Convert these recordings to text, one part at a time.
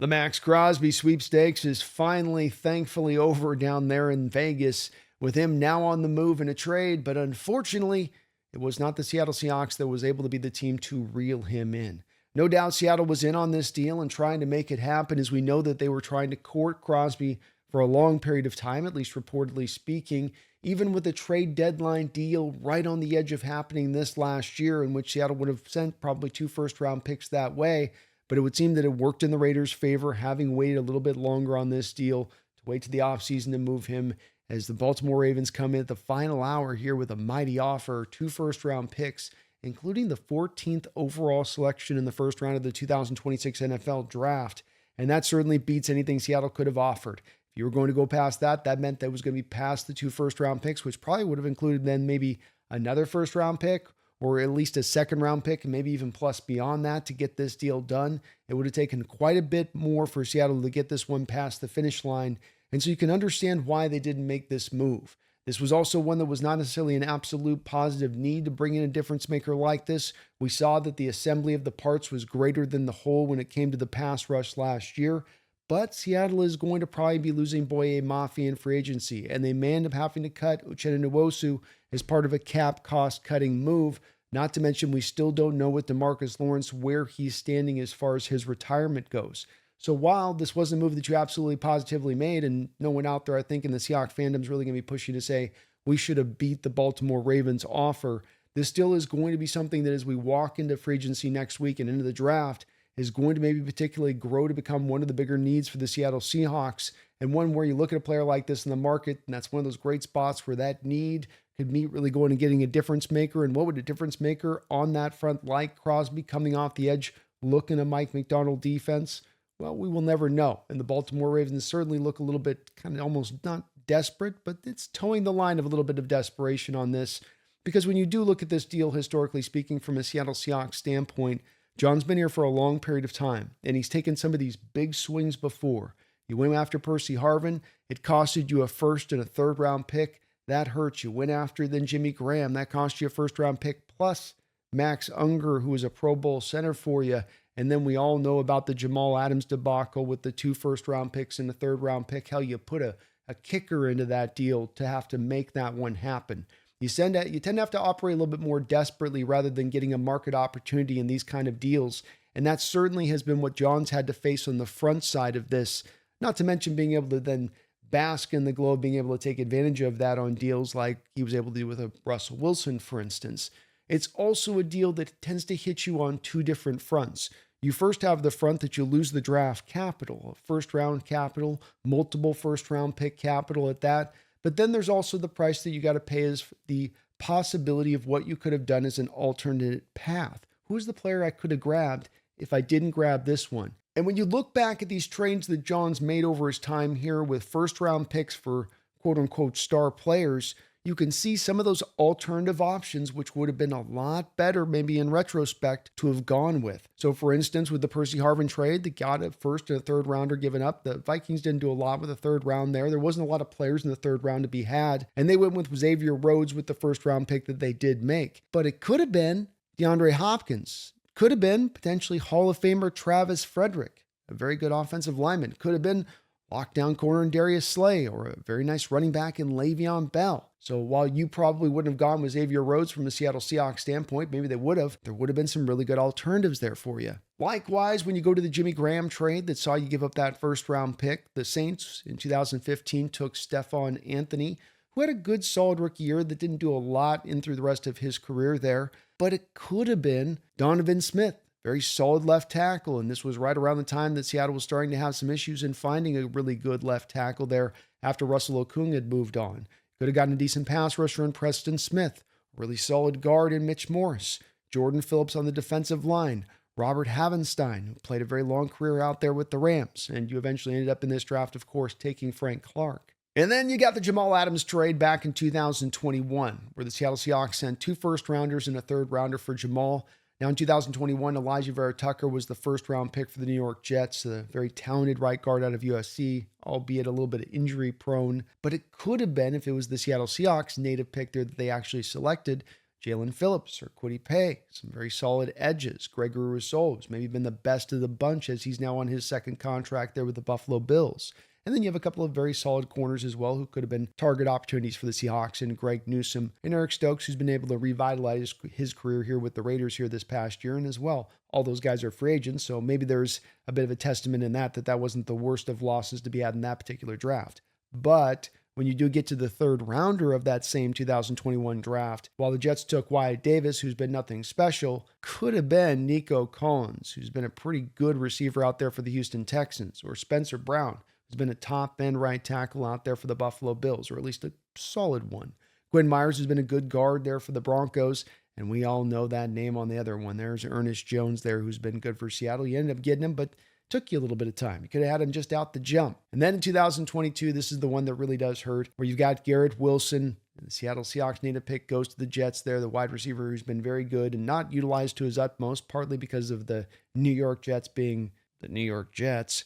The Maxx Crosby sweepstakes is finally, thankfully, over down there in Vegas, with him now on the move in a trade. But unfortunately, it was not the Seattle Seahawks that was able to be the team to reel him in. No doubt Seattle was in on this deal and trying to make it happen, as we know that they were trying to court Crosby for a long period of time, at least reportedly speaking, even with a trade deadline deal right on the edge of happening this last year, in which Seattle would have sent probably 2 first-round picks that way. But it would seem that it worked in the Raiders' favor, having waited a little bit longer on this deal to wait to the offseason to move him, as the Baltimore Ravens come in at the final hour here with a mighty offer, 2 first-round picks, including the 14th overall selection in the first round of the 2026 NFL Draft. And that certainly beats anything Seattle could have offered. If you were going to go past that, that meant that it was going to be past the 2 first-round picks, which probably would have included then maybe another first-round pick, or at least a second-round pick, and maybe even plus beyond that to get this deal done. It would have taken quite a bit more for Seattle to get this one past the finish line, and so you can understand why they didn't make this move. This was also one that was not necessarily an absolute positive need to bring in a difference maker like this. We saw that the assembly of the parts was greater than the whole when it came to the pass rush last year, but Seattle is going to probably be losing Boye Mafe in free agency, and they may end up having to cut Uchenna Nwosu as part of a cap cost-cutting move. Not to mention, we still don't know with DeMarcus Lawrence where he's standing as far as his retirement goes. So while this wasn't a move that you absolutely positively made, and no one out there, I think, in the Seahawks fandom is really going to be pushing to say we should have beat the Baltimore Ravens offer, this still is going to be something that as we walk into free agency next week and into the draft is going to maybe particularly grow to become one of the bigger needs for the Seattle Seahawks, and one where you look at a player like this in the market, and that's one of those great spots where that need could meet really going and getting a difference maker. And what would a difference maker on that front like Crosby coming off the edge, looking a Mike McDonald defense? Well, we will never know. And the Baltimore Ravens certainly look a little bit kind of almost not desperate, but it's towing the line of a little bit of desperation on this. Because when you do look at this deal, historically speaking, from a Seattle Seahawks standpoint, John's been here for a long period of time, and he's taken some of these big swings before. You went after Percy Harvin. It costed you a first and a third-round pick. That hurts. You went after then Jimmy Graham. That cost you a first-round pick plus Max Unger, who was a Pro Bowl center for you. And then we all know about the Jamal Adams debacle with the 2 first-round picks and the third-round pick. Hell, you put a kicker into that deal to have to make that one happen. You tend to have to operate a little bit more desperately rather than getting a market opportunity in these kind of deals. And that certainly has been what John's had to face on the front side of this, not to mention being able to then bask in the glow of being able to take advantage of that on deals like he was able to do with a Russell Wilson, for instance. It's also a deal that tends to hit you on 2 different fronts. You first have the front that you lose the draft capital, first-round capital, multiple first-round pick capital at that. But then there's also the price that you got to pay as the possibility of what you could have done as an alternate path. Who's the player I could have grabbed if I didn't grab this one? And when you look back at these trades that John's made over his time here with first-round picks for quote-unquote star players, you can see some of those alternative options, which would have been a lot better, maybe in retrospect, to have gone with. So, for instance, with the Percy Harvin trade, they got a first and a third rounder given up. The Vikings didn't do a lot with the third round there. There wasn't a lot of players in the third round to be had, and they went with Xavier Rhodes with the first round pick that they did make. But it could have been DeAndre Hopkins. Could have been potentially Hall of Famer Travis Frederick, a very good offensive lineman. Could have been lockdown corner in Darius Slay, or a very nice running back in Le'Veon Bell. So while you probably wouldn't have gone with Xavier Rhodes from the Seattle Seahawks standpoint, maybe they would have, there would have been some really good alternatives there for you. Likewise, when you go to the Jimmy Graham trade that saw you give up that first round pick, the Saints in 2015 took Stephon Anthony, who had a good solid rookie year that didn't do a lot in through the rest of his career there, but it could have been Donovan Smith. Very solid left tackle, and this was right around the time that Seattle was starting to have some issues in finding a really good left tackle there after Russell Okung had moved on. Could have gotten a decent pass rusher in Preston Smith, a really solid guard in Mitch Morse, Jordan Phillips on the defensive line, Robert Havenstein, who played a very long career out there with the Rams, and you eventually ended up in this draft, of course, taking Frank Clark. And then you got the Jamal Adams trade back in 2021, where the Seattle Seahawks sent 2 first-rounders and a third-rounder for Jamal. Now in 2021, Elijah Vera Tucker was the first-round pick for the New York Jets, a very talented right guard out of USC, albeit a little bit injury-prone. But it could have been, if it was the Seattle Seahawks native pick there that they actually selected, Jalen Phillips or Kwity Paye, some very solid edges. Gregory Rousseau has maybe been the best of the bunch as he's now on his second contract there with the Buffalo Bills. And then you have a couple of very solid corners as well who could have been target opportunities for the Seahawks, and Greg Newsome and Eric Stokes, who's been able to revitalize his career here with the Raiders here this past year. And as well, all those guys are free agents, so maybe there's a bit of a testament in that wasn't the worst of losses to be had in that particular draft. But when you do get to the third rounder of that same 2021 draft, while the Jets took Wyatt Davis, who's been nothing special, could have been Nico Collins, who's been a pretty good receiver out there for the Houston Texans, or Spencer Brown, who's been a top-end right tackle out there for the Buffalo Bills, or at least a solid one. Quinn Myers has been a good guard there for the Broncos, and we all know that name on the other one. There's Ernest Jones there, who's been good for Seattle. You ended up getting him, but took you a little bit of time. You could have had him just out the jump. And then in 2022, this is the one that really does hurt, where you've got Garrett Wilson. The Seattle Seahawks need a pick, goes to the Jets there, the wide receiver who's been very good and not utilized to his utmost, partly because of the New York Jets being the New York Jets.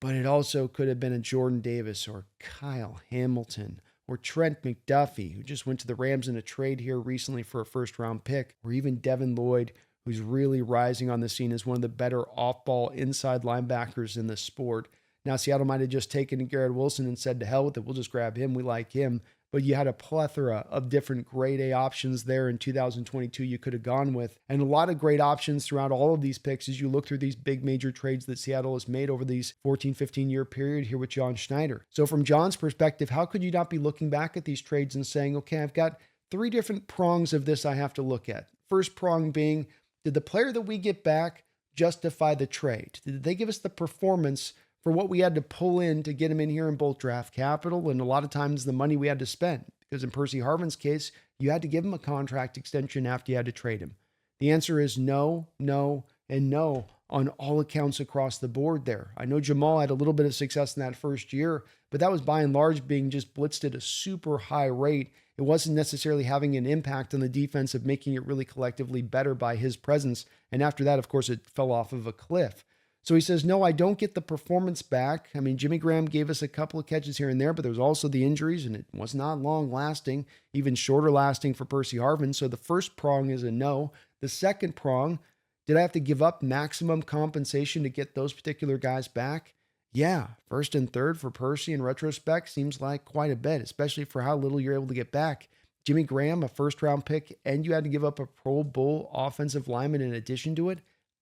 But it also could have been a Jordan Davis or Kyle Hamilton or Trent McDuffie, who just went to the Rams in a trade here recently for a first-round pick, or even Devin Lloyd, who's really rising on the scene as one of the better off-ball inside linebackers in the sport. Now, Seattle might have just taken Garrett Wilson and said, to hell with it, we'll just grab him, we like him. But you had a plethora of different grade A options there in 2022 you could have gone with. And a lot of great options throughout all of these picks as you look through these big major trades that Seattle has made over these 14, 15-year period here with John Schneider. So from John's perspective, how could you not be looking back at these trades and saying, okay, I've got three different prongs of this I have to look at. First prong being, did the player that we get back justify the trade? Did they give us the performance for what we had to pull in to get him in here in both draft capital and a lot of times the money we had to spend? Because in Percy Harvin's case, you had to give him a contract extension after you had to trade him. The answer is no, no, and no on all accounts across the board there. I know Jamal had a little bit of success in that first year, but that was by and large being just blitzed at a super high rate. It wasn't necessarily having an impact on the defense of making it really collectively better by his presence. And after that, of course, it fell off of a cliff. So he says, no, I don't get the performance back. I mean, Jimmy Graham gave us a couple of catches here and there, but there was also the injuries, and it was not long lasting, even shorter lasting for Percy Harvin. So the first prong is a no. The second prong, did I have to give up maximum compensation to get those particular guys back? Yeah, first and third for Percy in retrospect seems like quite a bit, especially for how little you're able to get back. Jimmy Graham, a first-round pick, and you had to give up a Pro Bowl offensive lineman in addition to it?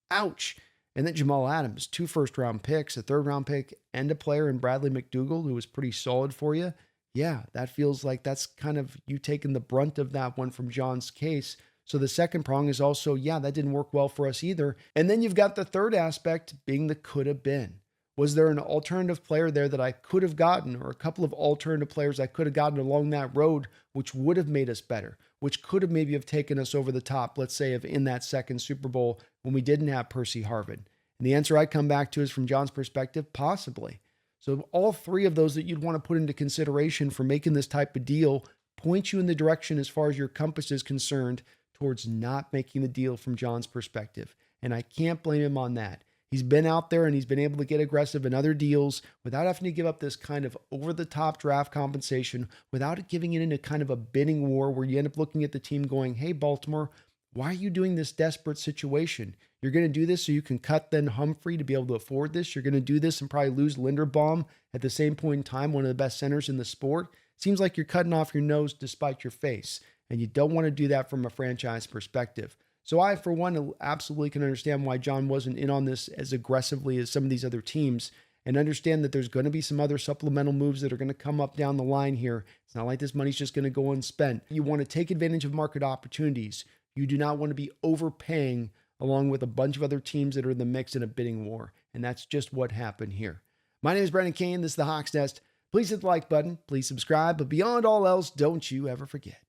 Ouch. And then Jamal Adams, 2 first-round picks, a third-round pick, and a player in Bradley McDougald who was pretty solid for you. Yeah, that feels like that's kind of you taking the brunt of that one from John's case. So the second prong is also, yeah, that didn't work well for us either. And then you've got the third aspect being the could have been. Was there an alternative player there that I could have gotten, or a couple of alternative players I could have gotten along that road, which would have made us better, which could have maybe have taken us over the top, let's say, of in that second Super Bowl when we didn't have Percy Harvin? And the answer I come back to is, from John's perspective, possibly. So all three of those that you'd want to put into consideration for making this type of deal point you in the direction, as far as your compass is concerned, towards not making the deal from John's perspective. And I can't blame him on that. He's been out there and he's been able to get aggressive in other deals without having to give up this kind of over-the-top draft compensation, without it giving it into kind of a bidding war where you end up looking at the team going, hey, Baltimore, why are you doing this desperate situation? You're going to do this so you can cut then Humphrey to be able to afford this. You're going to do this and probably lose Linderbaum at the same point in time, one of the best centers in the sport. Seems like you're cutting off your nose despite your face, and you don't want to do that from a franchise perspective. So I, for one, absolutely can understand why John wasn't in on this as aggressively as some of these other teams, and understand that there's going to be some other supplemental moves that are going to come up down the line here. It's not like this money's just going to go unspent. You want to take advantage of market opportunities. You do not want to be overpaying along with a bunch of other teams that are in the mix in a bidding war. And that's just what happened here. My name is Brandon Kane. This is the Hawks Nest. Please hit the like button. Please subscribe. But beyond all else, don't you ever forget.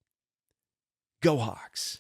Go Hawks.